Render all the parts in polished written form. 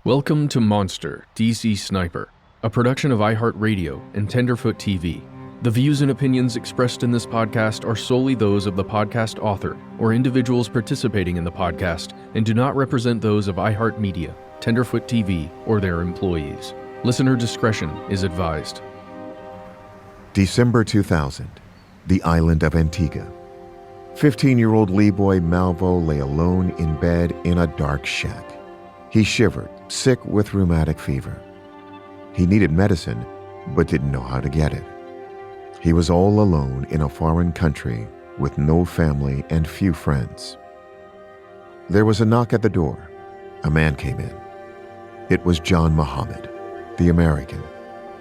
Welcome to Monster, DC Sniper, a production of iHeartRadio and Tenderfoot TV. The views and opinions expressed in this podcast are solely those of the podcast author or individuals participating in the podcast and do not represent those of iHeartMedia, Tenderfoot TV, or their employees. Listener discretion is advised. December 2000, the island of Antigua. 15-year-old Lee boy Malvo lay alone in bed in a dark shack. He shivered, sick with rheumatic fever. He needed medicine, but didn't know how to get it. He was all alone in a foreign country with no family and few friends. There was a knock at the door. A man came in. It was John Muhammad, the American,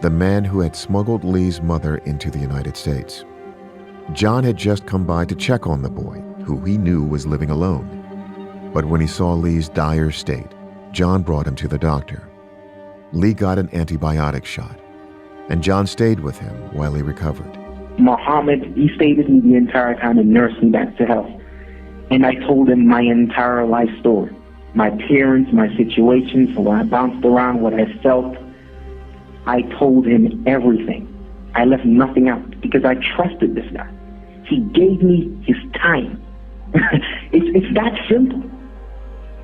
the man who had smuggled Lee's mother into the United States. John had just come by to check on the boy, who he knew was living alone. But when he saw Lee's dire state, John brought him to the doctor. Lee got an antibiotic shot, and John stayed with him while he recovered. Muhammad, he stayed with me the entire time and nursed me back to health. And I told him my entire life story. My parents, my situations, where I bounced around, what I felt. I told him everything. I left nothing out because I trusted this guy. He gave me his time. It's that simple.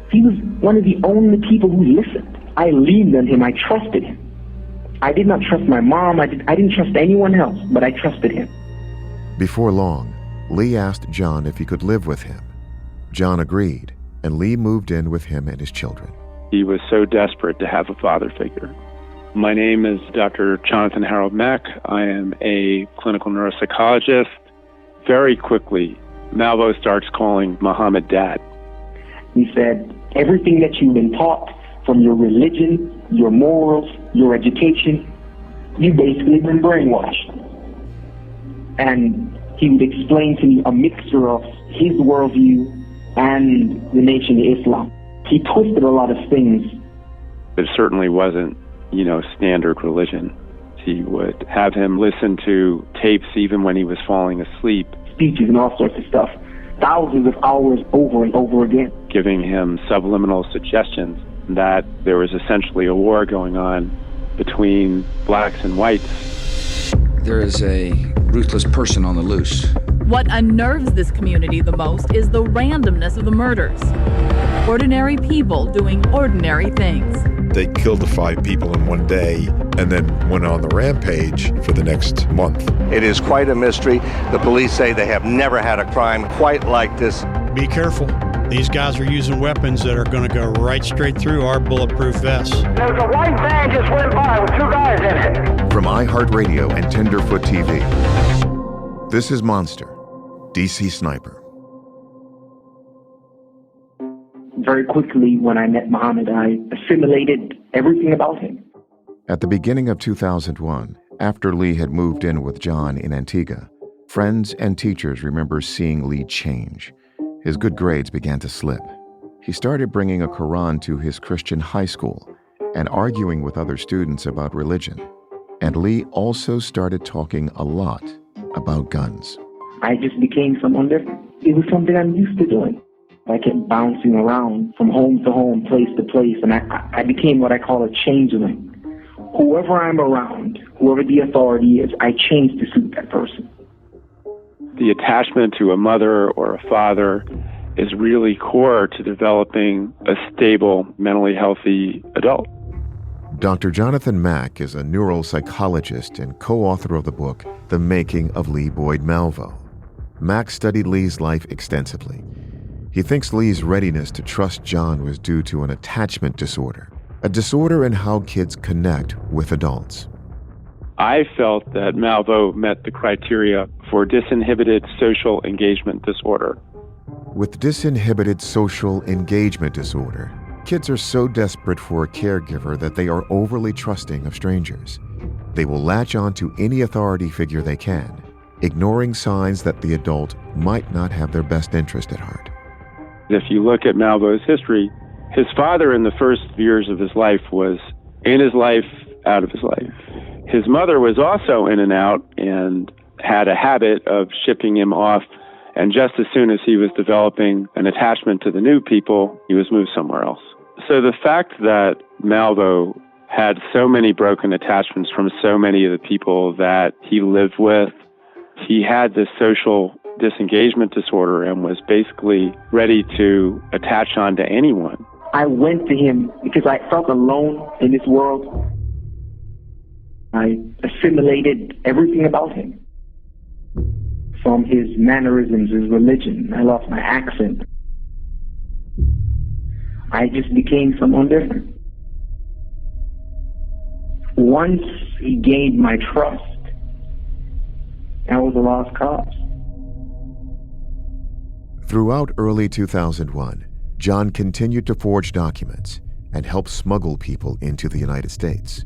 He was one of the only people who listened. I leaned on him. I trusted him. I did not trust my mom. I didn't trust anyone else, but I trusted him. Before long, Lee asked John if he could live with him. John agreed, and Lee moved in with him and his children. He was so desperate to have a father figure. My name is Dr. Jonathan Harold Mack. I am a clinical neuropsychologist. Very quickly, Malvo starts calling Muhammad Dad. He said, everything that you've been taught from your religion, your morals, your education, you've basically been brainwashed. And he would explain to me a mixture of his worldview and the Nation of Islam. He twisted a lot of things. It certainly wasn't, standard religion. He would have him listen to tapes even when he was falling asleep. Speeches and all sorts of stuff. Thousands of hours over and over again. Giving him subliminal suggestions that there was essentially a war going on between blacks and whites. There is a ruthless person on the loose. What unnerves this community the most is the randomness of the murders. Ordinary people doing ordinary things. They killed the 5 people in one day and then went on the rampage for the next month. It is quite a mystery. The police say they have never had a crime quite like this. Be careful. These guys are using weapons that are going to go right straight through our bulletproof vests. There's a white van just went by with 2 guys in it. From iHeartRadio and Tenderfoot TV, this is Monster, DC Sniper. Very quickly, when I met Muhammad, I assimilated everything about him. At the beginning of 2001, after Lee had moved in with John in Antigua, friends and teachers remember seeing Lee change. His good grades began to slip. He started bringing a Quran to his Christian high school and arguing with other students about religion. And Lee also started talking a lot about guns. I just became someone different. It was something I'm used to doing. I kept bouncing around from home to home, place to place, and I became what I call a changeling. Whoever I'm around, whoever the authority is, I change to suit that person. The attachment to a mother or a father is really core to developing a stable, mentally healthy adult. Dr. Jonathan Mack is a neuropsychologist and co-author of the book, The Making of Lee Boyd Malvo. Mack studied Lee's life extensively. He thinks Lee's readiness to trust John was due to an attachment disorder, a disorder in how kids connect with adults. I felt that Malvo met the criteria for disinhibited social engagement disorder. With disinhibited social engagement disorder, kids are so desperate for a caregiver that they are overly trusting of strangers. They will latch on to any authority figure they can, ignoring signs that the adult might not have their best interest at heart. If you look at Malvo's history, his father in the first years of his life was in his life, out of his life. His mother was also in and out and had a habit of shipping him off, and just as soon as he was developing an attachment to the new people, he was moved somewhere else. So the fact that Malvo had so many broken attachments from so many of the people that he lived with, he had this social disengagement disorder and was basically ready to attach on to anyone. I went to him because I felt alone in this world. I assimilated everything about him. From his mannerisms, his religion. I lost my accent. I just became someone different. Once he gained my trust, I was a lost cause. Throughout early 2001, John continued to forge documents and help smuggle people into the United States.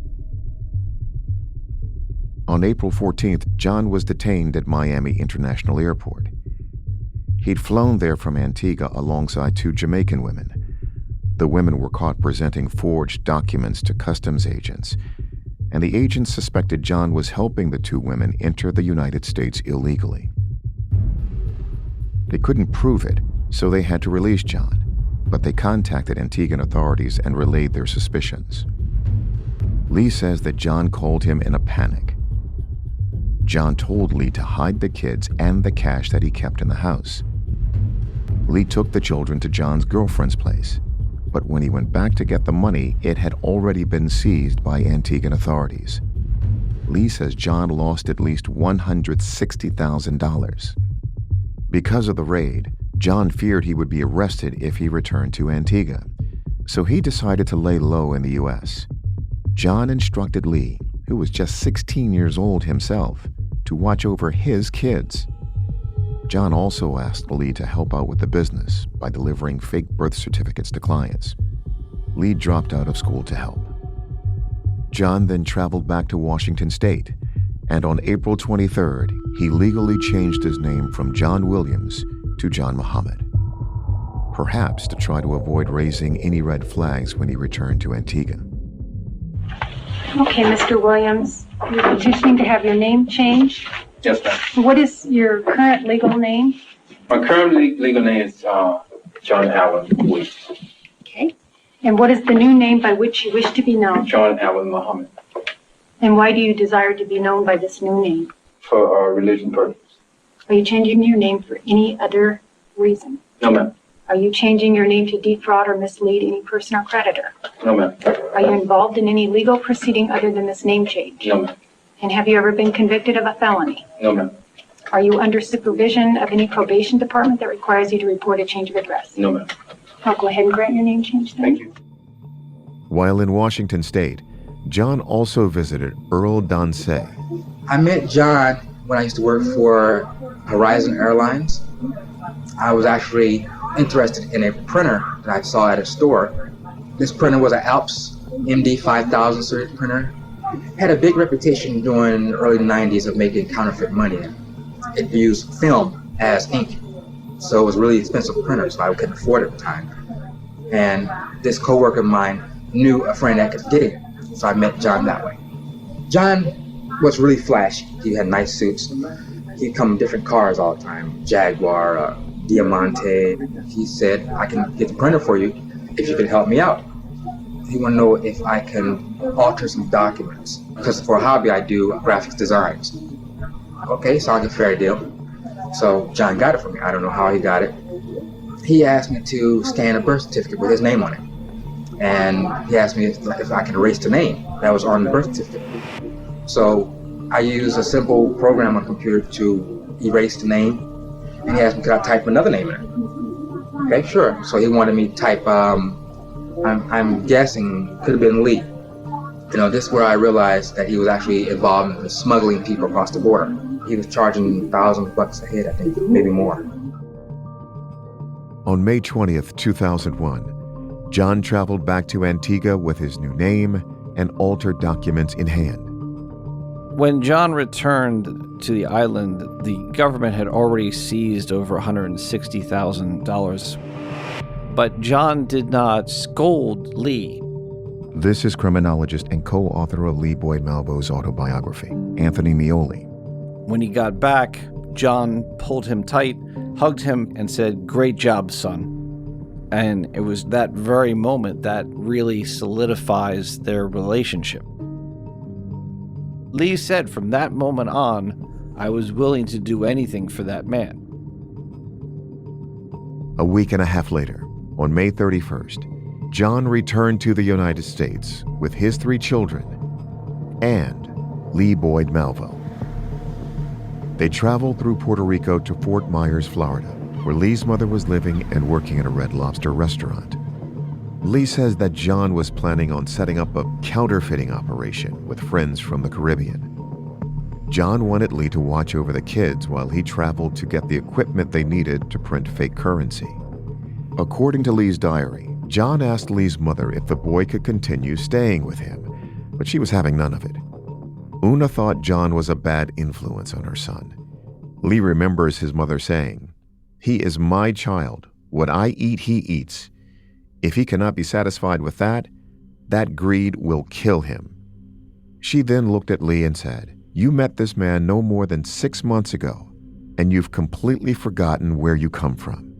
On April 14th, John was detained at Miami International Airport. He'd flown there from Antigua alongside 2 Jamaican women. The women were caught presenting forged documents to customs agents, and the agents suspected John was helping the 2 women enter the United States illegally. They couldn't prove it, so they had to release John, but they contacted Antiguan authorities and relayed their suspicions. Lee says that John called him in a panic. John told Lee to hide the kids and the cash that he kept in the house. Lee took the children to John's girlfriend's place, but when he went back to get the money, it had already been seized by Antiguan authorities. Lee says John lost at least $160,000. Because of the raid, John feared he would be arrested if he returned to Antigua, so he decided to lay low in the U.S. John instructed Lee, who was just 16 years old himself, to watch over his kids. John also asked Lee to help out with the business by delivering fake birth certificates to clients. Lee dropped out of school to help. John then traveled back to Washington State, and on April 23rd, he legally changed his name from John Williams to John Muhammad, perhaps to try to avoid raising any red flags when he returned to Antigua. Okay, Mr. Williams, you're petitioning to have your name changed? Yes, ma'am. What is your current legal name? My current legal name is John Allen Williams. Okay. And what is the new name by which you wish to be known? John Allen Muhammad. And why do you desire to be known by this new name? For religion purpose. Are you changing your name for any other reason? No, ma'am. Are you changing your name to defraud or mislead any person or creditor? No, ma'am. Are you involved in any legal proceeding other than this name change? No, ma'am. And have you ever been convicted of a felony? No, ma'am. Are you under supervision of any probation department that requires you to report a change of address? No, ma'am. I'll go ahead and grant your name change then. Thank you. While in Washington State, John also visited Earl Dansey. I met John when I used to work for Horizon Airlines. I was actually interested in a printer that I saw at a store. This printer was an Alps MD 5000 series printer. It had a big reputation during the early 90s of making counterfeit money. It used film as ink, so it was a really expensive printer, so I couldn't afford it at the time. And this coworker of mine knew a friend that could get it, so I met John that way. John was really flashy. He had nice suits. He'd come in different cars all the time, Jaguar, Diamante. He said, I can get the printer for you if you can help me out. He wanted to know if I can alter some documents, because for a hobby I do graphics designs. Okay, sounds like a fair deal. So John got it for me. I don't know how he got it. He asked me to scan a birth certificate with his name on it. And he asked me if I could erase the name that was on the birth certificate. So I used a simple program on the computer to erase the name. And he asked me, could I type another name in it? Okay, sure. So he wanted me to type, I'm guessing, could have been Lee. You know, this is where I realized that he was actually involved in smuggling people across the border. He was charging $1,000 a head, I think, maybe more. On May 20th, 2001, John traveled back to Antigua with his new name and altered documents in hand. When John returned to the island, the government had already seized over $160,000. But John did not scold Lee. This is criminologist and co-author of Lee Boyd Malvo's autobiography, Anthony Mioli. When he got back, John pulled him tight, hugged him, and said, "Great job, son." And it was that very moment that really solidifies their relationship. Lee said from that moment on, I was willing to do anything for that man. A week and a half later, on May 31st, John returned to the United States with his 3 children and Lee Boyd Malvo. They traveled through Puerto Rico to Fort Myers, Florida, where Lee's mother was living and working at a Red Lobster restaurant. Lee says that John was planning on setting up a counterfeiting operation with friends from the Caribbean. John wanted Lee to watch over the kids while he traveled to get the equipment they needed to print fake currency. According to Lee's diary, John asked Lee's mother if the boy could continue staying with him, but she was having none of it. Una thought John was a bad influence on her son. Lee remembers his mother saying, "He is my child. What I eat, he eats. If he cannot be satisfied with that greed will kill him." She then looked at Lee and said, "You met this man no more than 6 months ago, and you've completely forgotten where you come from."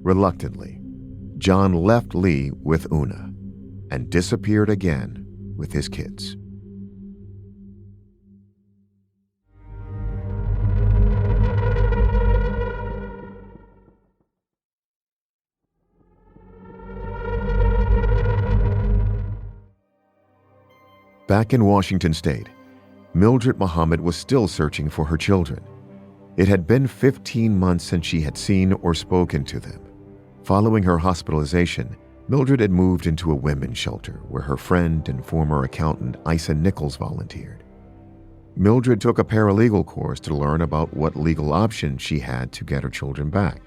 Reluctantly, John left Lee with Una and disappeared again with his kids. Back in Washington State, Mildred Muhammad was still searching for her children. It had been 15 months since she had seen or spoken to them. Following her hospitalization, Mildred had moved into a women's shelter where her friend and former accountant Isa Nichols volunteered. Mildred took a paralegal course to learn about what legal options she had to get her children back.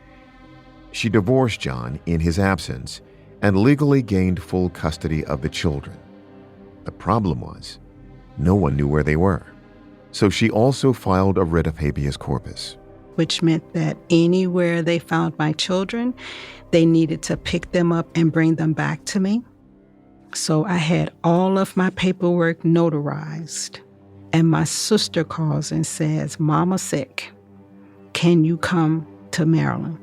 She divorced John in his absence and legally gained full custody of the children. The problem was, no one knew where they were. So she also filed a writ of habeas corpus, which meant that anywhere they found my children, they needed to pick them up and bring them back to me. So I had all of my paperwork notarized. And my sister calls and says, "Mama's sick. Can you come to Maryland?"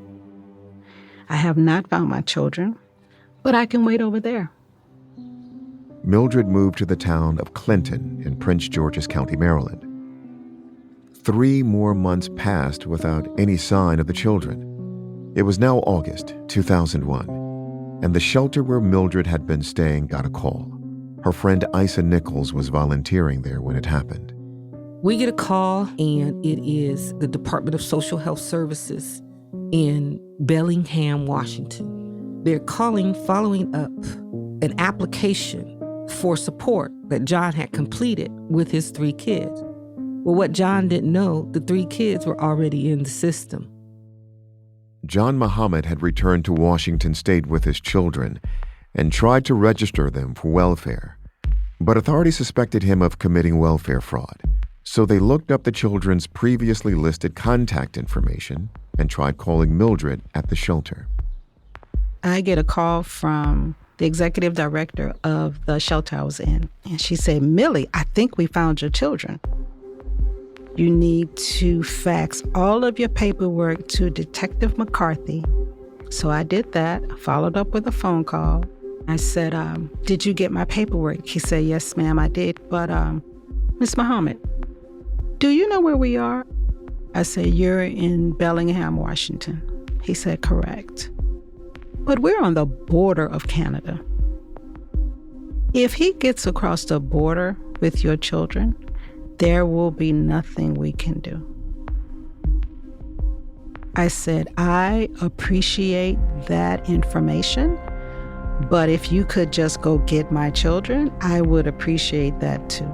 I have not found my children, but I can wait over there. Mildred moved to the town of Clinton in Prince George's County, Maryland. 3 more months passed without any sign of the children. It was now August 2001, and the shelter where Mildred had been staying got a call. Her friend Isa Nichols was volunteering there when it happened. We get a call, and it is the Department of Social Health Services in Bellingham, Washington. They're calling following up an application for support that John had completed with his 3 kids. Well, what John didn't know, the 3 kids were already in the system. John Muhammad had returned to Washington State with his children and tried to register them for welfare. But authorities suspected him of committing welfare fraud, so they looked up the children's previously listed contact information and tried calling Mildred at the shelter. I get a call from the executive director of the shelter I was in. And she said, "Millie, I think we found your children. You need to fax all of your paperwork to Detective McCarthy." So I did that, followed up with a phone call. I said, "Did you get my paperwork?" He said, "Yes, ma'am, I did. But, Miss Muhammad, do you know where we are?" I said, "You're in Bellingham, Washington." He said, "Correct. But we're on the border of Canada. If he gets across the border with your children, there will be nothing we can do." I said, "I appreciate that information, but if you could just go get my children, I would appreciate that too."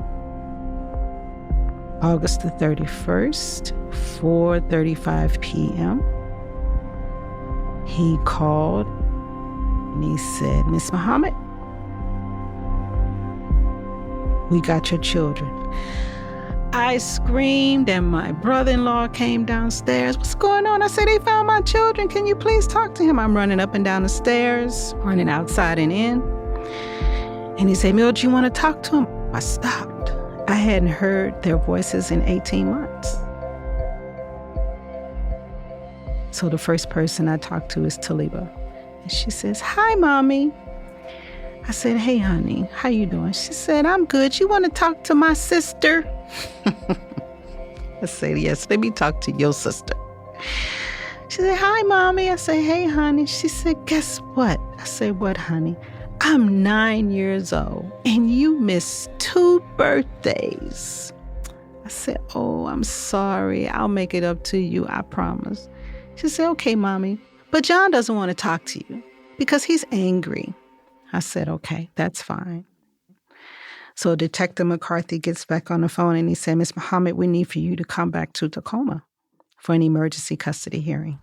August the 31st, 4:35 p.m., he called and he said, "Miss Muhammad, we got your children." I screamed and my brother-in-law came downstairs. "What's going on?" I said, "They found my children. Can you please talk to him?" I'm running up and down the stairs, running outside and in. And he said, "Mildred, you want to talk to him?" I stopped. I hadn't heard their voices in 18 months. So the first person I talked to is Taliba. And she says, "Hi, Mommy." I said, "Hey, honey, how you doing?" She said, "I'm good. You want to talk to my sister?" I said, "Yes, let me talk to your sister." She said, "Hi, Mommy." I said, "Hey, honey." She said, "Guess what?" I said, "What, honey?" "I'm 9 years old and you missed 2 birthdays." I said, "Oh, I'm sorry. I'll make it up to you, I promise." She said, "Okay, Mommy, but John doesn't want to talk to you because he's angry." I said, "Okay, that's fine." So Detective McCarthy gets back on the phone and he said, "Miss Muhammad, we need for you to come back to Tacoma for an emergency custody hearing."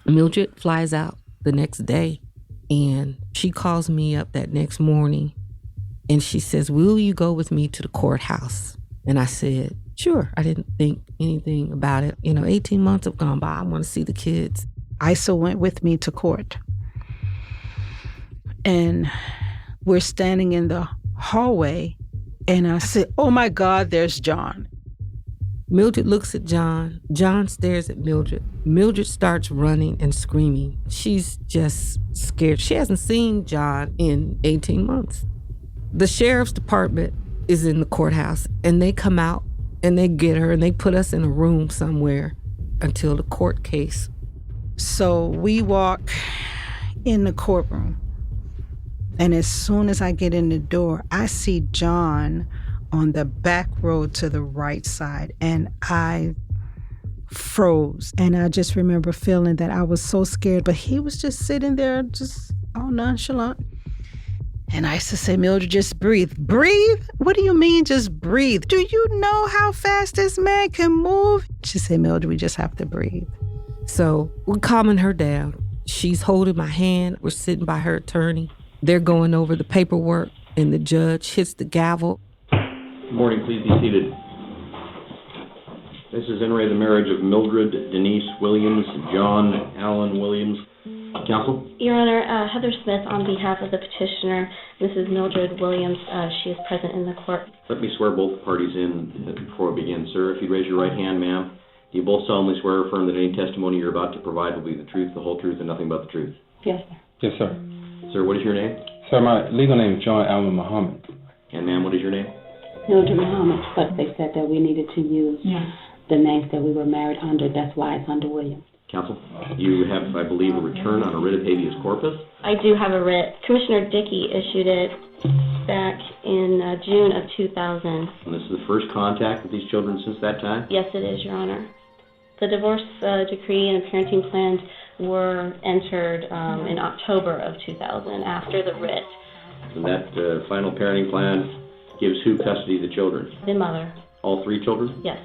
Mildred flies out the next day, and she calls me up that next morning, and she says, "Will you go with me to the courthouse?" And I said, "Sure." I didn't think anything about it. 18 months have gone by. I want to see the kids. Isa went with me to court. And we're standing in the hallway, and I said, "Oh my God, there's John." Mildred looks at John. John stares at Mildred. Mildred starts running and screaming. She's just scared. She hasn't seen John in 18 months. The sheriff's department is in the courthouse, and they come out and they get her and they put us in a room somewhere until the court case. So we walk in the courtroom, and as soon as I get in the door, I see John on the back road to the right side, and I froze. And I just remember feeling that I was so scared, but he was just sitting there, just all nonchalant. And I used to say, "Mildred, just breathe." "Breathe? What do you mean just breathe? Do you know how fast this man can move?" She said, "Mildred, we just have to breathe." So we're calming her down. She's holding my hand. We're sitting by her attorney. They're going over the paperwork, and the judge hits the gavel. Good morning, please be seated. This is in re the marriage of Mildred Denise Williams, John Allen Williams. Counsel? Your Honor, Heather Smith on behalf of the petitioner, Mrs. Mildred Williams, she is present in the court. Let me swear both parties in before we begin. Sir, if you'd raise your right hand, ma'am. Do you both solemnly swear or affirm that any testimony you're about to provide will be the truth, the whole truth, and nothing but the truth? Yes, sir. Yes, sir. Sir, what is your name? Sir, my legal name is John Allen Muhammad. And ma'am, what is your name? Mildred Muhammad, but they said that we needed to use the names that we were married under. That's why it's under Williams. Counsel, you have, I believe, a return on a writ of habeas corpus? I do have a writ. Commissioner Dickey issued it back in June of 2000. And this is the first contact with these children since that time? Yes, it is, Your Honor. The divorce decree and parenting plans were entered in October of 2000 after the writ. And that final parenting plan gives who custody of the children? The mother. All 3 children? Yes.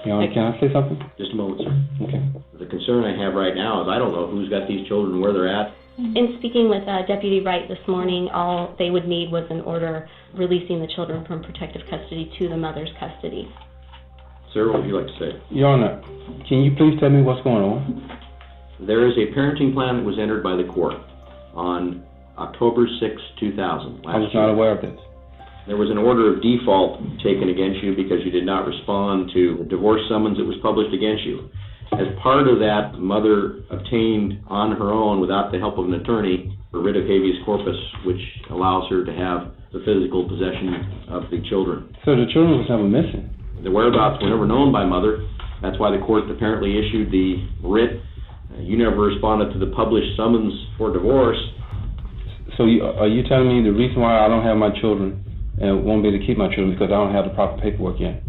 Your Honor, can I say something? Just a moment, sir. Okay. The concern I have right now is I don't know who's got these children, where they're at. In speaking with Deputy Wright this morning, all they would need was an order releasing the children from protective custody to the mother's custody. Sir, what would you like to say? Your Honor, can you please tell me what's going on? There is a parenting plan that was entered by the court on October 6, 2000. I was not aware of this. There was an order of default taken against you because you did not respond to the divorce summons that was published against you. As part of that, the mother obtained on her own, without the help of an attorney, a writ of habeas corpus, which allows her to have the physical possession of the children. So the children was never missing? The whereabouts were never known by mother. That's why the court apparently issued the writ. You never responded to the published summons for divorce. So are you telling me the reason why I don't have my children and won't be able to keep my children because I don't have the proper paperwork yet?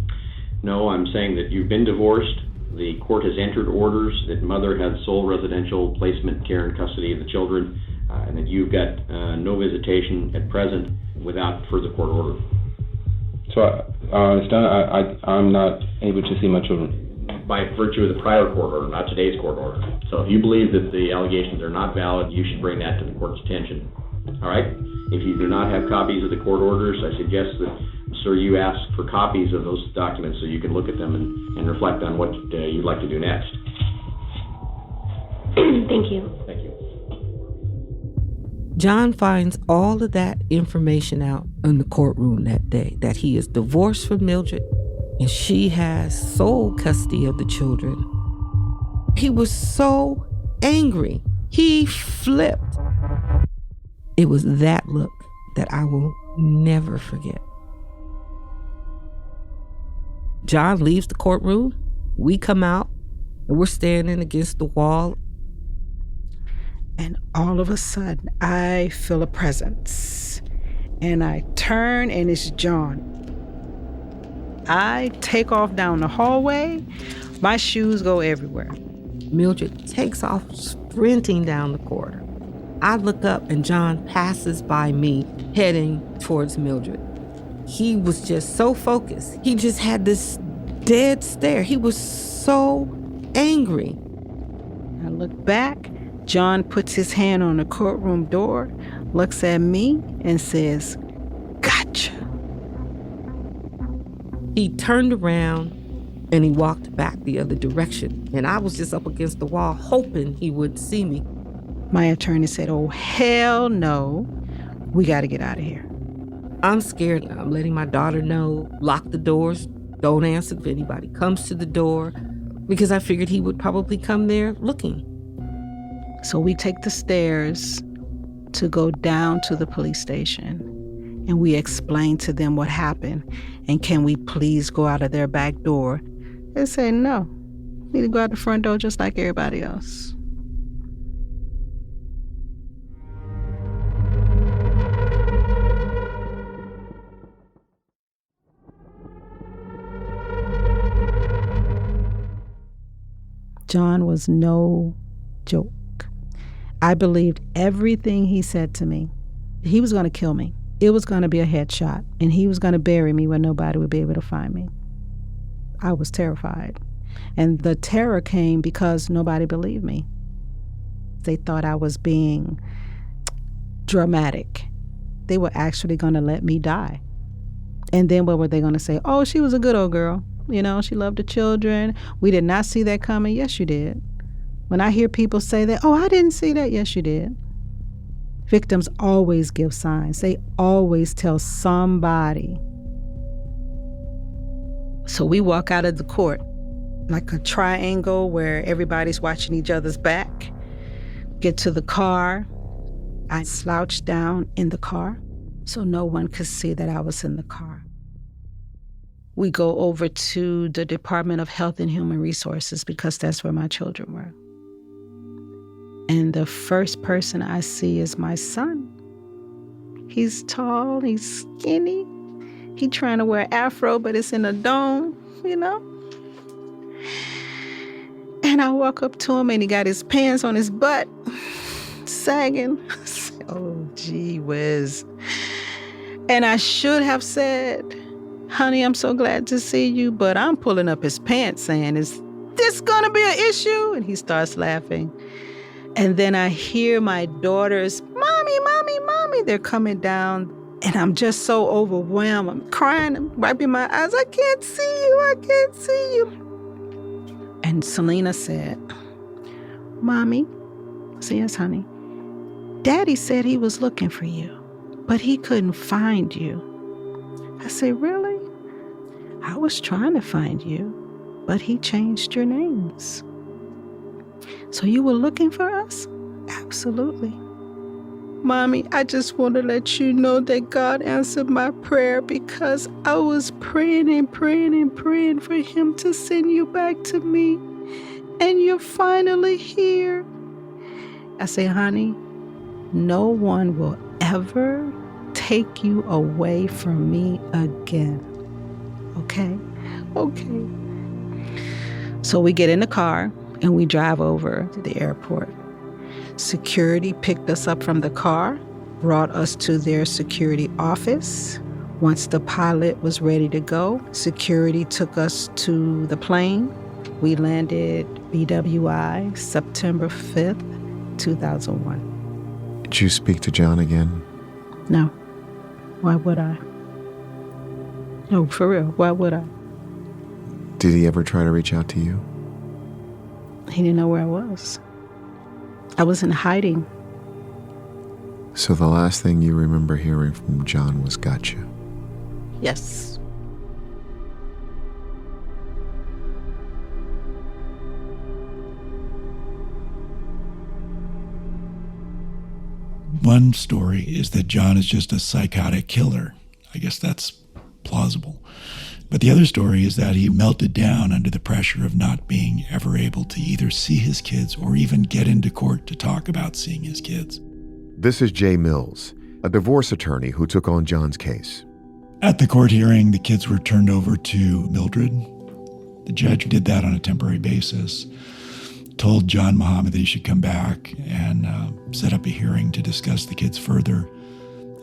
No, I'm saying that you've been divorced. The court has entered orders that mother has sole residential placement, care, and custody of the children, and that you've got no visitation at present without further court order. So it's done. I'm not able to see my children. By virtue of the prior court order, not today's court order. So if you believe that the allegations are not valid, you should bring that to the court's attention. All right? If you do not have copies of the court orders, I suggest that, sir, you ask for copies of those documents so you can look at them and reflect on what you'd like to do next. Thank you. Thank you. John finds all of that information out in the courtroom that day, that he is divorced from Mildred and she has sole custody of the children. He was so angry. He flipped. It was that look that I will never forget. John leaves the courtroom. We come out, and we're standing against the wall. And all of a sudden, I feel a presence. And I turn, and it's John. I take off down the hallway. My shoes go everywhere. Mildred takes off sprinting down the corridor. I look up, and John passes by me, heading towards Mildred. He was just so focused. He just had this dead stare. He was so angry. I look back. John puts his hand on the courtroom door, looks at me, and says, "Gotcha." He turned around and he walked back the other direction. And I was just up against the wall, hoping he would see me. My attorney said, "Oh, hell no. We got to get out of here." I'm scared. I'm letting my daughter know, lock the doors, don't answer if anybody comes to the door, because I figured he would probably come there looking. So we take the stairs to go down to the police station, and we explain to them what happened, and can we please go out of their back door? They say no. We need to go out the front door just like everybody else. John was no joke. I believed everything he said to me. He was going to kill me. It was going to be a headshot, and he was going to bury me where nobody would be able to find me. I was terrified. And the terror came because nobody believed me. They thought I was being dramatic. They were actually going to let me die. And then what were they going to say? "Oh, she was a good old girl. You know, she loved the children. We did not see that coming." Yes, you did. When I hear people say that, "Oh, I didn't see that." Yes, you did. Victims always give signs. They always tell somebody. So we walk out of the court like a triangle where everybody's watching each other's back. Get to the car. I slouched down in the car so no one could see that I was in the car. We go over to the Department of Health and Human Resources because that's where my children were. And the first person I see is my son. He's tall, he's skinny. He trying to wear afro, but it's in a dome, you know? And I walk up to him and he got his pants on his butt, sagging. I said, "Oh, gee whiz." And I should have said, "Honey, I'm so glad to see you," but I'm pulling up his pants saying, "Is this gonna be an issue?" And he starts laughing. And then I hear my daughters, "Mommy, mommy, mommy." They're coming down, and I'm just so overwhelmed. I'm crying, I'm wiping my eyes. "I can't see you, I can't see you." And Selena said, "Mommy," I said, "Yes, honey. Daddy said he was looking for you, but he couldn't find you." I said, "Really?" "I was trying to find you, but he changed your names." "So you were looking for us?" "Absolutely." "Mommy, I just want to let you know that God answered my prayer because I was praying and praying and praying for him to send you back to me, and you're finally here." I say, "Honey, no one will ever take you away from me again. Okay? Okay." So we get in the car and we drive over to the airport. Security picked us up from the car, brought us to their security office. Once the pilot was ready to go, security took us to the plane. We landed BWI September 5th, 2001. Did you speak to John again? No. Why would I? No, for real, why would I? Did he ever try to reach out to you? He didn't know where I was. I was in hiding. So the last thing you remember hearing from John was "Gotcha." Yes. One story is that John is just a psychotic killer. I guess that's plausible. But the other story is that he melted down under the pressure of not being ever able to either see his kids or even get into court to talk about seeing his kids. This is Jay Mills, a divorce attorney who took on John's case. At the court hearing, the kids were turned over to Mildred. The judge did that on a temporary basis, told John Muhammad that he should come back and set up a hearing to discuss the kids further.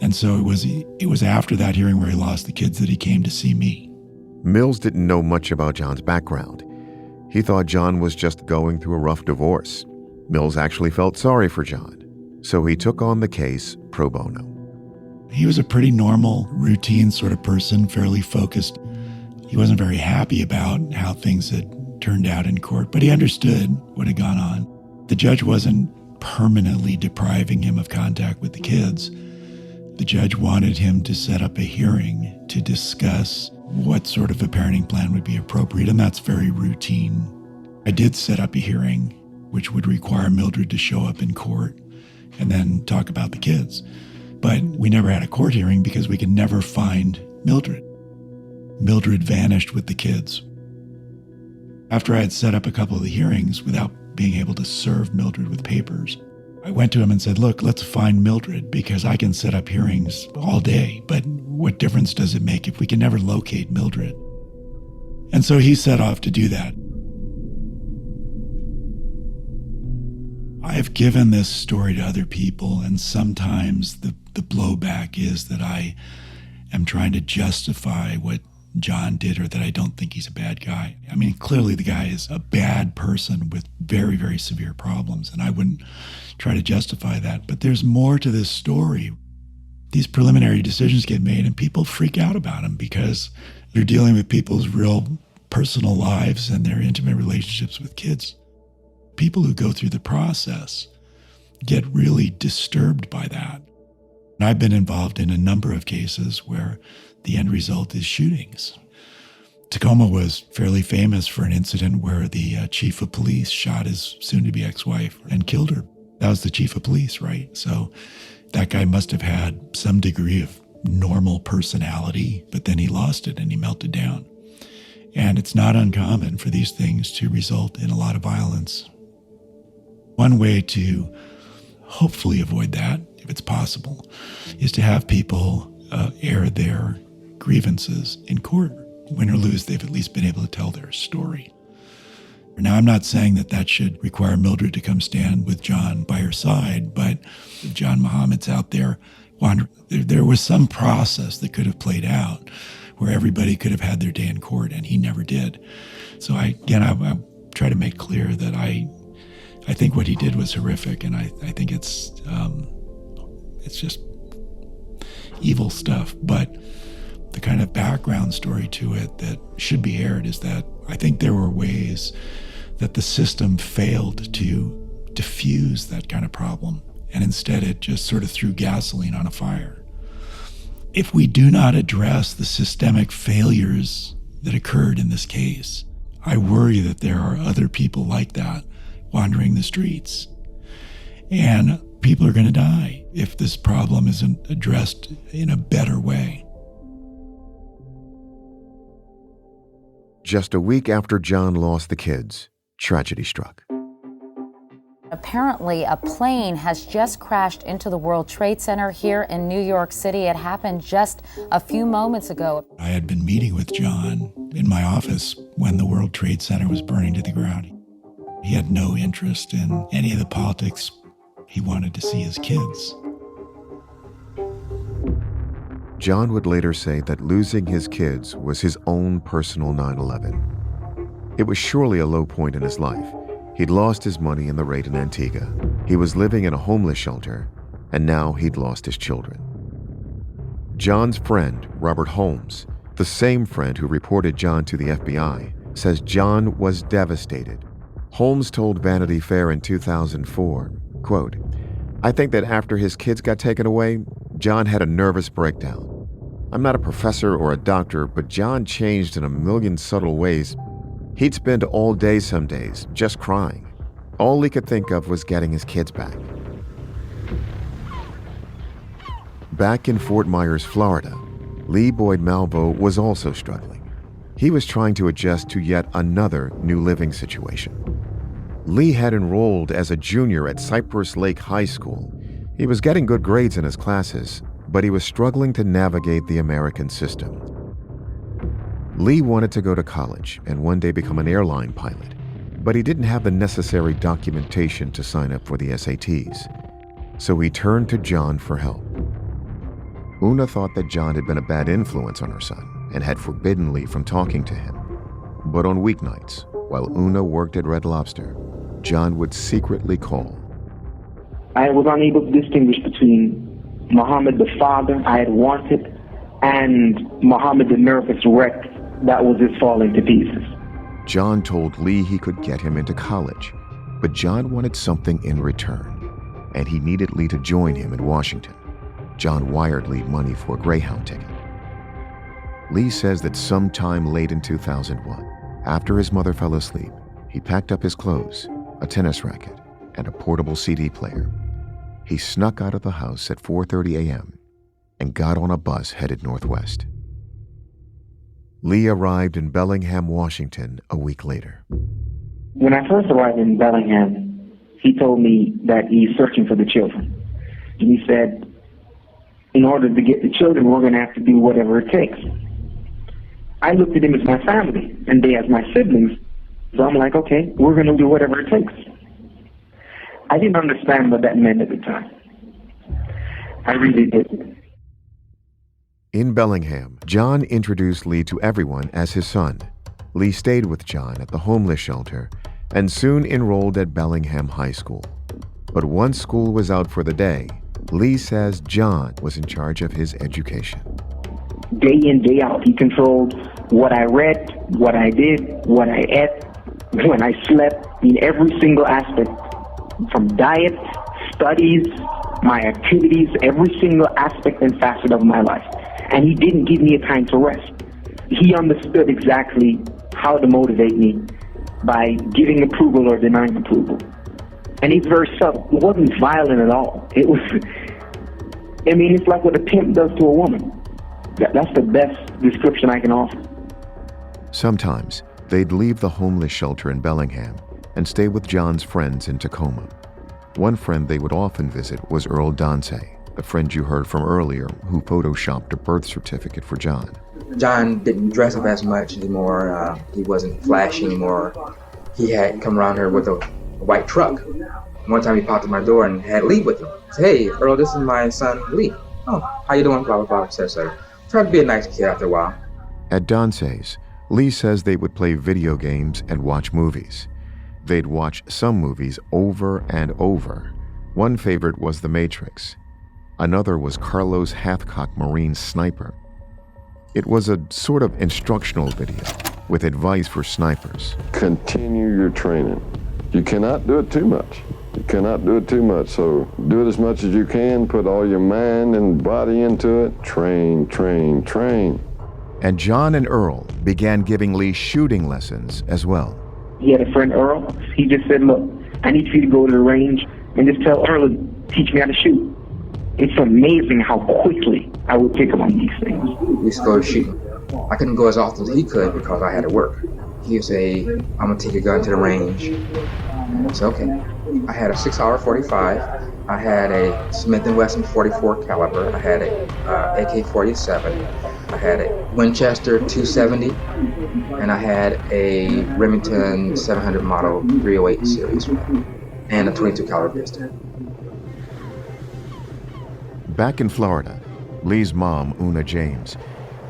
And so it was after that hearing where he lost the kids that he came to see me. Mills didn't know much about John's background. He thought John was just going through a rough divorce. Mills actually felt sorry for John, so he took on the case pro bono. He was a pretty normal, routine sort of person, fairly focused. He wasn't very happy about how things had turned out in court, but he understood what had gone on. The judge wasn't permanently depriving him of contact with the kids. The judge wanted him to set up a hearing to discuss what sort of a parenting plan would be appropriate, and that's very routine. I did set up a hearing, which would require Mildred to show up in court and then talk about the kids. But we never had a court hearing because we could never find Mildred. Mildred vanished with the kids. After I had set up a couple of the hearings without being able to serve Mildred with papers, I went to him and said, look, let's find Mildred because I can set up hearings all day, but what difference does it make if we can never locate Mildred? And so he set off to do that. I have given this story to other people, and sometimes the blowback is that I am trying to justify what John did or that I don't think he's a bad guy. I mean, clearly the guy is a bad person with very, very severe problems, and I wouldn't try to justify that. But there's more to this story. These preliminary decisions get made, and people freak out about them because you're dealing with people's real personal lives and their intimate relationships with kids. People who go through the process get really disturbed by that. And I've been involved in a number of cases where the end result is shootings. Tacoma was fairly famous for an incident where the chief of police shot his soon-to-be ex-wife and killed her. That was the chief of police, right? So that guy must have had some degree of normal personality, but then he lost it and he melted down. And it's not uncommon for these things to result in a lot of violence. One way to hopefully avoid that, if it's possible, is to have people air their grievances in court. Win or lose, they've at least been able to tell their story. Now, I'm not saying that that should require Mildred to come stand with John by her side, but if John Muhammad's out there wandering, there was some process that could have played out where everybody could have had their day in court, and he never did. So I try to make clear that I think what he did was horrific, and I think it's just evil stuff. But the kind of background story to it that should be aired is that I think there were ways that the system failed to diffuse that kind of problem, and instead it just sort of threw gasoline on a fire. If we do not address the systemic failures that occurred in this case, I worry that there are other people like that wandering the streets. And people are going to die if this problem isn't addressed in a better way. Just a week after John lost the kids, tragedy struck. Apparently, a plane has just crashed into the World Trade Center here in New York City. It happened just a few moments ago. I had been meeting with John in my office when the World Trade Center was burning to the ground. He had no interest in any of the politics. He wanted to see his kids. John would later say that losing his kids was his own personal 9/11. It was surely a low point in his life. He'd lost his money in the raid in Antigua. He was living in a homeless shelter, and now he'd lost his children. John's friend, Robert Holmes, the same friend who reported John to the FBI, says John was devastated. Holmes told Vanity Fair in 2004, quote, "I think that after his kids got taken away, John had a nervous breakdown. I'm not a professor or a doctor, but John changed in a million subtle ways. He'd spend all day some days just crying. All he could think of was getting his kids back." Back in Fort Myers, Florida, Lee Boyd Malvo was also struggling. He was trying to adjust to yet another new living situation. Lee had enrolled as a junior at Cypress Lake High School. He was getting good grades in his classes, but he was struggling to navigate the American system. Lee wanted to go to college and one day become an airline pilot, but he didn't have the necessary documentation to sign up for the SATs. So he turned to John for help. Una thought that John had been a bad influence on her son and had forbidden Lee from talking to him. But on weeknights, while Una worked at Red Lobster, John would secretly call. I was unable to distinguish between Muhammad the father I had wanted and Muhammad the nervous wreck that was just falling to pieces. John told Lee he could get him into college, but John wanted something in return, and he needed Lee to join him in Washington. John wired Lee money for a Greyhound ticket. Lee says that sometime late in 2001, after his mother fell asleep, he packed up his clothes, a tennis racket, and a portable CD player. He snuck out of the house at 4:30 a.m. and got on a bus headed northwest. Lee arrived in Bellingham, Washington a week later. When I first arrived in Bellingham, he told me that he's searching for the children. He said, in order to get the children, we're going to have to do whatever it takes. I looked at him as my family, and they as my siblings. So I'm like, okay, we're going to do whatever it takes. I didn't understand what that meant at the time. I really didn't. In Bellingham, John introduced Lee to everyone as his son. Lee stayed with John at the homeless shelter and soon enrolled at Bellingham High School. But once school was out for the day, Lee says John was in charge of his education. Day in, day out, he controlled what I read, what I did, what I ate, when I slept, in every single aspect, from diet, studies, my activities, every single aspect and facet of my life. And he didn't give me a time to rest. He understood exactly how to motivate me by giving approval or denying approval. And he's very subtle. It wasn't violent at all. It was, it's like what a pimp does to a woman. That's the best description I can offer. Sometimes they'd leave the homeless shelter in Bellingham and stay with John's friends in Tacoma. One friend they would often visit was Earl Dance, the friend you heard from earlier who photoshopped a birth certificate for John. John didn't dress up as much anymore. He wasn't flashy anymore. He had come around here with a white truck. One time he popped at my door and had Lee with him. I said, hey, Earl, this is my son, Lee. Oh, how you doing? Blah, blah, blah, etc. Tried to be a nice kid after a while. At Dance's, Lee says they would play video games and watch movies. They'd watch some movies over and over. One favorite was The Matrix. Another was Carlos Hathcock Marine's Sniper. It was a sort of instructional video with advice for snipers. Continue your training. You cannot do it too much. You cannot do it too much, so do it as much as you can. Put all your mind and body into it. Train, train, train. And John and Earl began giving Lee shooting lessons as well. He had a friend, Earl. He just said, look, I need you to go to the range and just tell Earl to teach me how to shoot. It's amazing how quickly I would pick up on these things. We used to go shooting. I couldn't go as often as he could because I had to work. He would say, I'm going to take your gun to the range. And I said, okay. I had a 6-hour 45. I had a Smith & Wesson 44 caliber. I had a AK-47. I had a Winchester 270. And I had a Remington 700 model 308 series and a 22 caliber pistol. Back in Florida, Lee's mom, Una James,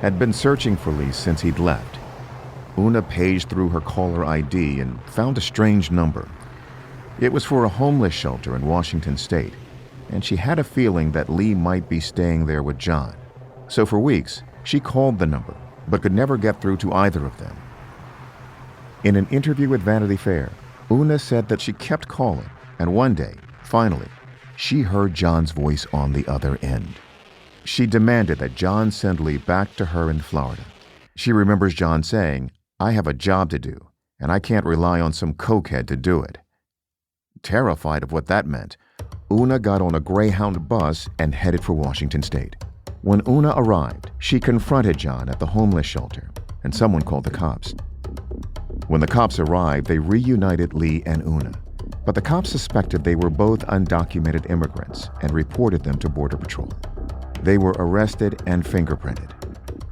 had been searching for Lee since he'd left. Una paged through her caller ID and found a strange number. It was for a homeless shelter in Washington State, and she had a feeling that Lee might be staying there with John. So for weeks, she called the number, but could never get through to either of them. In an interview with Vanity Fair, Una said that she kept calling, and one day, finally, she heard John's voice on the other end. She demanded that John send Lee back to her in Florida. She remembers John saying, I have a job to do, and I can't rely on some cokehead to do it. Terrified of what that meant, Una got on a Greyhound bus and headed for Washington State. When Una arrived, she confronted John at the homeless shelter, and someone called the cops. When the cops arrived, they reunited Lee and Una, but the cops suspected they were both undocumented immigrants and reported them to Border Patrol. They were arrested and fingerprinted.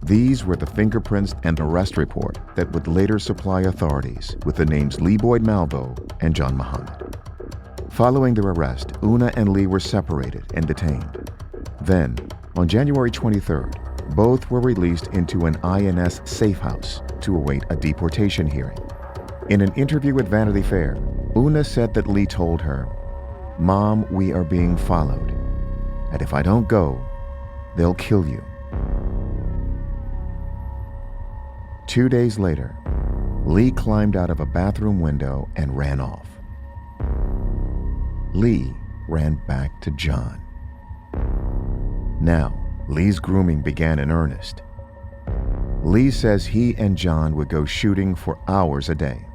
These were the fingerprints and arrest report that would later supply authorities with the names Lee Boyd Malvo and John Muhammad. Following their arrest, Una and Lee were separated and detained. Then, on January 23rd, both were released into an INS safe house to await a deportation hearing. In an interview with Vanity Fair, Una said that Lee told her, "Mom, we are being followed, and if I don't go, they'll kill you." 2 days later, Lee climbed out of a bathroom window and ran off. Lee ran back to John. Now, Lee's grooming began in earnest. Lee says he and John would go shooting for hours a day.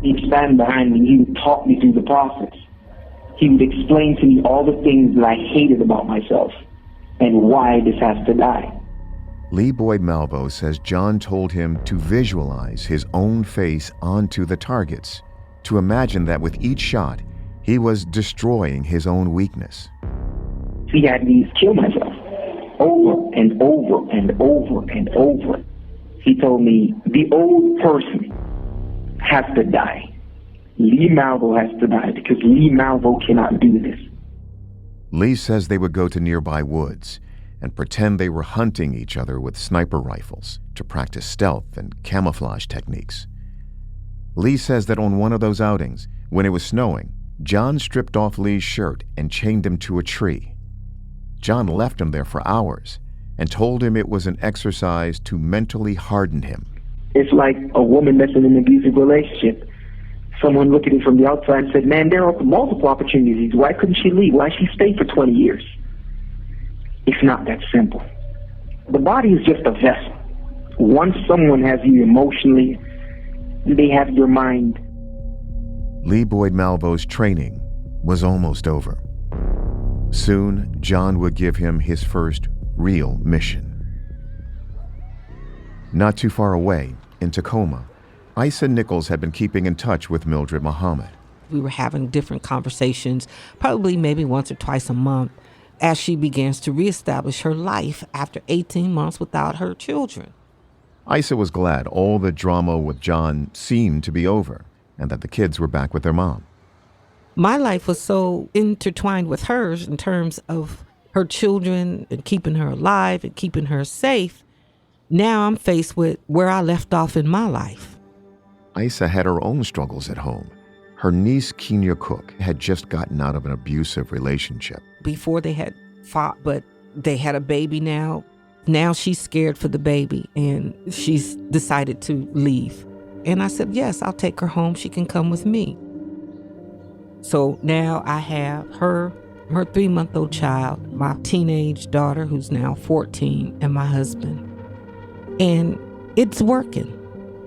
He'd stand behind me, he would talk me through the process. He would explain to me all the things that I hated about myself and why this has to die. Lee Boyd Malvo says John told him to visualize his own face onto the targets, to imagine that with each shot, he was destroying his own weakness. He had me kill myself over and over and over and over. He told me, the old person has to die. Lee Malvo has to die because Lee Malvo cannot do this. Lee says they would go to nearby woods and pretend they were hunting each other with sniper rifles to practice stealth and camouflage techniques. Lee says that on one of those outings, when it was snowing, John stripped off Lee's shirt and chained him to a tree. John left him there for hours and told him it was an exercise to mentally harden him. It's like a woman that's in an abusive relationship. Someone looked at it from the outside and said, man, there are multiple opportunities. Why couldn't she leave? Why she stay for 20 years? It's not that simple. The body is just a vessel. Once someone has you emotionally, they have your mind. Lee Boyd Malvo's training was almost over. Soon, John would give him his first real mission. Not too far away, in Tacoma, Isa Nichols had been keeping in touch with Mildred Muhammad. We were having different conversations, probably maybe once or twice a month, as she begins to reestablish her life after 18 months without her children. Isa was glad all the drama with John seemed to be over and that the kids were back with their mom. My life was so intertwined with hers in terms of her children and keeping her alive and keeping her safe. Now I'm faced with where I left off in my life. Isa had her own struggles at home. Her niece, Kenya Cook, had just gotten out of an abusive relationship. Before they had fought, but they had a baby now. Now she's scared for the baby and she's decided to leave. And I said, yes, I'll take her home. She can come with me. So now I have her 3-month-old child, my teenage daughter who's now 14, and my husband. And it's working.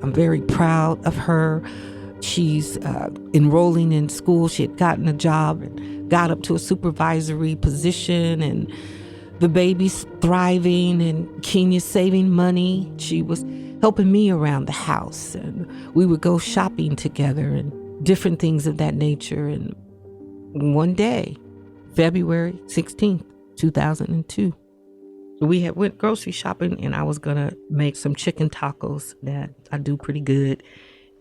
I'm very proud of her. She's enrolling in school. She had gotten a job and got up to a supervisory position, and the baby's thriving, and Kenya's saving money. She was helping me around the house, and we would go shopping together and different things of that nature. And one day, February 16th, 2002, we had went grocery shopping, and I was gonna make some chicken tacos that I do pretty good.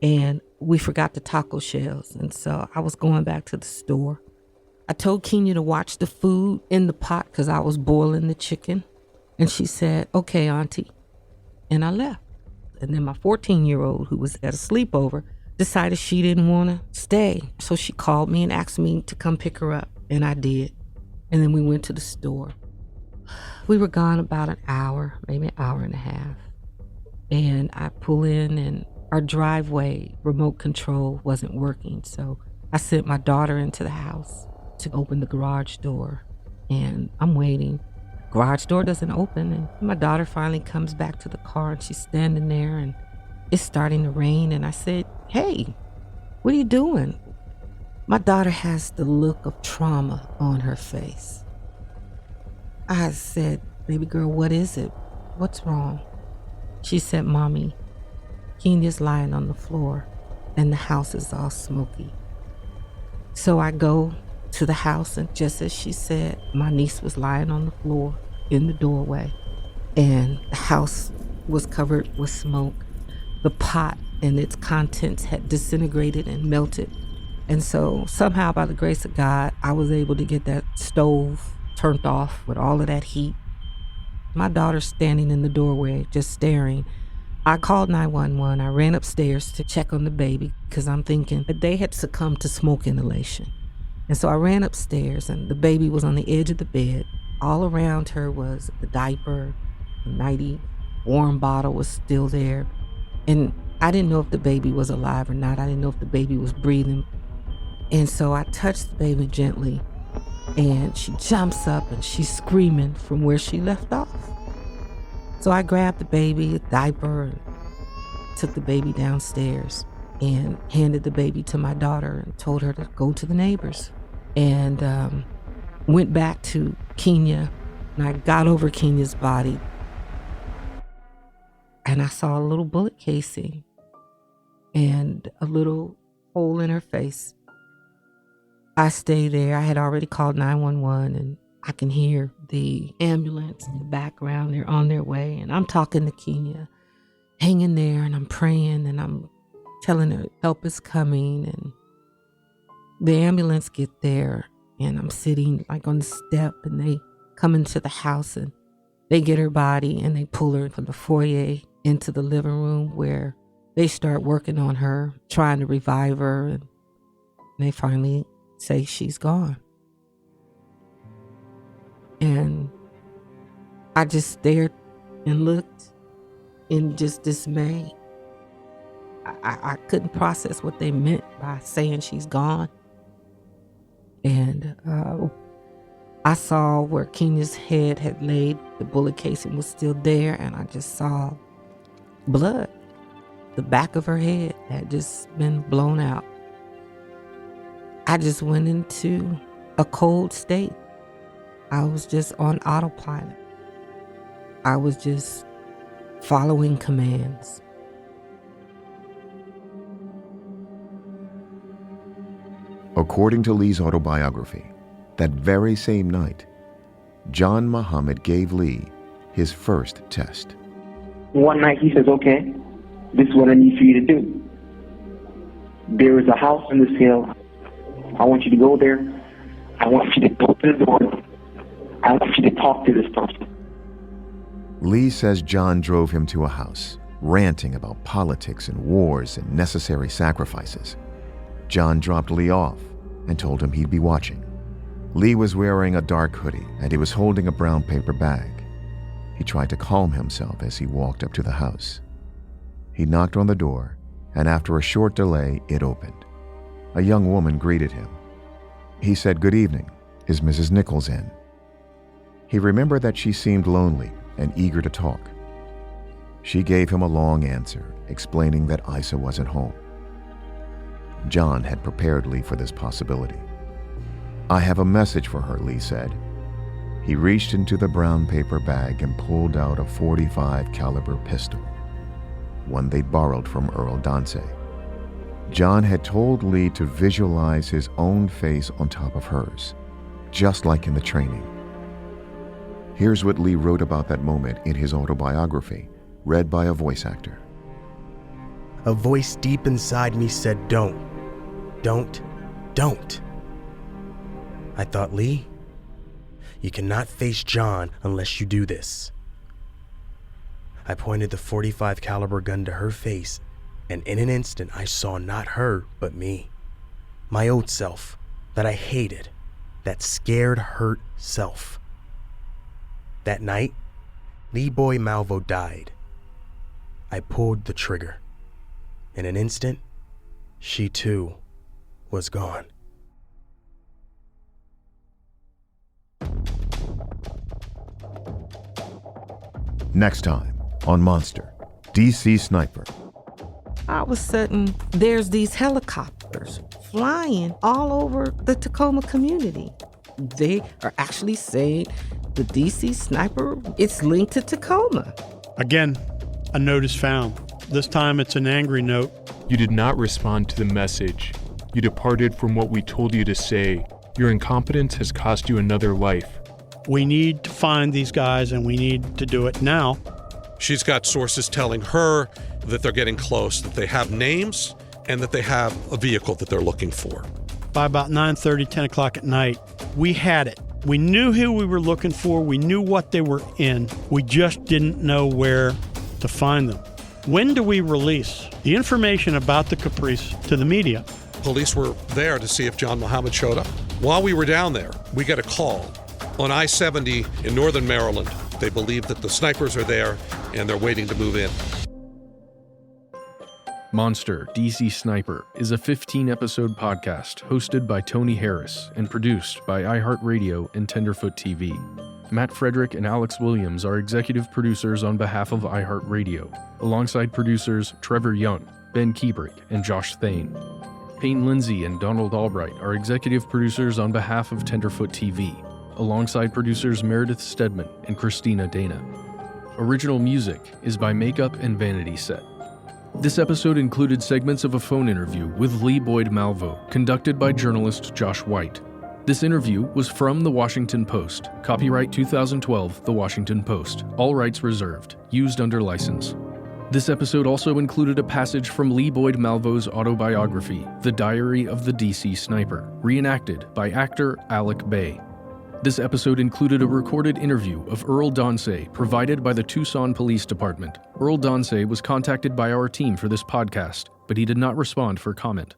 And we forgot the taco shells. And so I was going back to the store. I told Kenya to watch the food in the pot because I was boiling the chicken. And she said, okay, Auntie. And I left. And then my 14-year-old, who was at a sleepover, decided she didn't want to stay. So she called me and asked me to come pick her up. And I did. And then we went to the store. We were gone about an hour, maybe an hour and a half. And I pull in, and our driveway remote control wasn't working. So I sent my daughter into the house to open the garage door. And I'm waiting. Garage door doesn't open. And my daughter finally comes back to the car, and she's standing there, and it's starting to rain. And I said, hey, what are you doing? My daughter has the look of trauma on her face. I said, "Baby girl, what is it? What's wrong?" She said, "Mommy, Kenya's lying on the floor and the house is all smoky." So I go to the house, and just as she said, my niece was lying on the floor in the doorway, and the house was covered with smoke. The pot and its contents had disintegrated and melted. And so somehow, by the grace of God, I was able to get that stove turned off with all of that heat. My daughter's standing in the doorway, just staring. I called 911. I ran upstairs to check on the baby because I'm thinking that they had succumbed to smoke inhalation. And so I ran upstairs, and the baby was on the edge of the bed. All around her was the diaper, the nightie warm bottle was still there. And I didn't know if the baby was alive or not. I didn't know if the baby was breathing. And so I touched the baby gently, and she jumps up and she's screaming from where she left off. So I grabbed the baby, a diaper, and took the baby downstairs and handed the baby to my daughter and told her to go to the neighbors. And went back to Kenya, and I got over Kenya's body, and I saw a little bullet casing and a little hole in her face. I stayed there. I had already called 911, and I can hear the ambulance in the background. They're on their way, and I'm talking to Kenya, hanging there, and I'm praying, and I'm telling her help is coming. And the ambulance get there, and I'm sitting like on the step, and they come into the house, and they get her body, and they pull her from the foyer into the living room where they start working on her, trying to revive her, and they finally say she's gone. And I just stared and looked in just dismay. I couldn't process what they meant by saying she's gone. And I saw where Kenya's head had laid. The bullet casing was still there, and I just saw blood. The back of her head had just been blown out. I just went into a cold state. I was just on autopilot. I was just following commands. According to Lee's autobiography, that very same night, John Muhammad gave Lee his first test. One night he says, "Okay, this is what I need for you to do. There is a house in this hill. I want you to go there. I want you to open the door. I want you to talk to this person." Lee says John drove him to a house, ranting about politics and wars and necessary sacrifices. John dropped Lee off and told him he'd be watching. Lee was wearing a dark hoodie, and he was holding a brown paper bag. He tried to calm himself as he walked up to the house. He knocked on the door, and after a short delay, it opened. A young woman greeted him. He said, "Good evening. Is Mrs. Nichols in?" He remembered that she seemed lonely and eager to talk. She gave him a long answer, explaining that Isa wasn't home. John had prepared Lee for this possibility. "I have a message for her," Lee said. He reached into the brown paper bag and pulled out a .45 caliber pistol, one they'd borrowed from Earl Dance. John had told Lee to visualize his own face on top of hers, just like in the training. Here's what Lee wrote about that moment in his autobiography, read by a voice actor. A voice deep inside me said, "Don't. Don't. Don't." I thought, "Lee, you cannot face John unless you do this." I pointed the .45 caliber gun to her face, and in an instant I saw not her, but me. My old self, that I hated, that scared, hurt self. That night, Lee Boy Malvo died. I pulled the trigger. In an instant, she too was gone. Next time on Monster, DC Sniper. All of a sudden, there's these helicopters helicopters flying all over the Tacoma community. They are actually saying the DC sniper is linked to Tacoma. Again, a note is found. This time it's an angry note. You did not respond to the message. You departed from what we told you to say. Your incompetence has cost you another life. We need to find these guys, and we need to do it now. She's got sources telling her that they're getting close, that they have names, and that they have a vehicle that they're looking for. By about 9:30, 10 o'clock at night, we had it. We knew who we were looking for. We knew what they were in. We just didn't know where to find them. When do we release the information about the Caprice to the media? Police were there to see if John Muhammad showed up. While we were down there, we got a call on I-70 in northern Maryland. They believe that the snipers are there and they're waiting to move in. Monster, DC Sniper is a 15-episode podcast hosted by Tony Harris and produced by iHeartRadio and Tenderfoot TV. Matt Frederick and Alex Williams are executive producers on behalf of iHeartRadio, alongside producers Trevor Young, Ben Kiebrick, and Josh Thane. Payne Lindsay and Donald Albright are executive producers on behalf of Tenderfoot TV, alongside producers Meredith Stedman and Christina Dana. Original music is by Makeup and Vanity Set. This episode included segments of a phone interview with Lee Boyd Malvo, conducted by journalist Josh White. This interview was from The Washington Post. Copyright 2012, The Washington Post. All rights reserved. Used under license. This episode also included a passage from Lee Boyd Malvo's autobiography, The Diary of the DC Sniper, reenacted by actor Alec Bay. This episode included a recorded interview of Earl Donsay, provided by the Tucson Police Department. Earl Donsay was contacted by our team for this podcast, but he did not respond for comment.